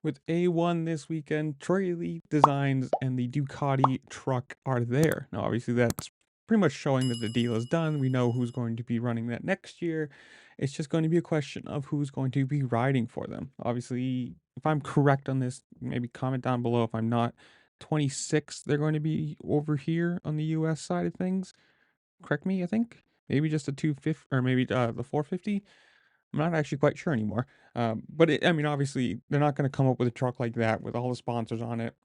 With A1 this weekend, Troy Lee Designs and the Ducati truck are there. Now, obviously, that's pretty much showing that the deal is done. We know who's going to be running that next year. It's just going to be a question of who's going to be riding for them. Obviously, if I'm correct on this, maybe comment down below. If I'm not, 26, they're going to be over here on the US side of things. Correct me, I think. Maybe just a 250 or maybe the 450. I'm not actually quite sure anymore. I mean, obviously, they're not going to come up with a truck like that with all the sponsors on it,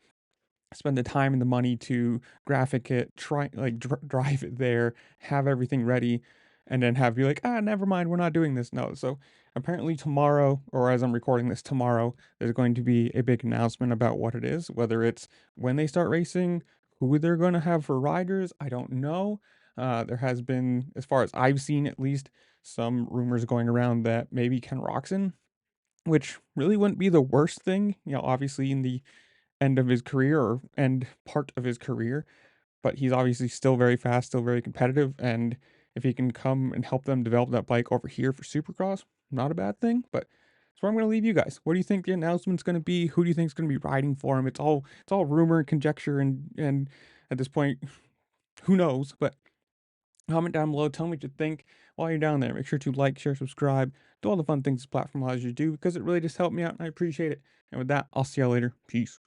spend the time and the money to graphic it, try like drive it there, have everything ready, and then have you like, never mind, we're not doing this. No. So apparently tomorrow, or as I'm recording this tomorrow, there's going to be a big announcement about what it is, whether it's when they start racing, who they're going to have for riders. I don't know. There has been, as far as I've seen at least, some rumors going around that maybe Ken Roxon, which really wouldn't be the worst thing. Obviously in the end of his career or end part of his career, but he's obviously still very fast, still very competitive. And if he can come and help them develop that bike over here for Supercross, not a bad thing. But that's where I'm going to leave you guys. What do you think the announcement's going to be? Who do you think is going to be riding for him? It's all rumor and conjecture, and at this point, who knows? But comment down below. Tell me what you think while you're down there. Make sure to like, share, subscribe, do all the fun things this platform allows you to do because it really just helped me out and I appreciate it. And with that, I'll see y'all later. Peace.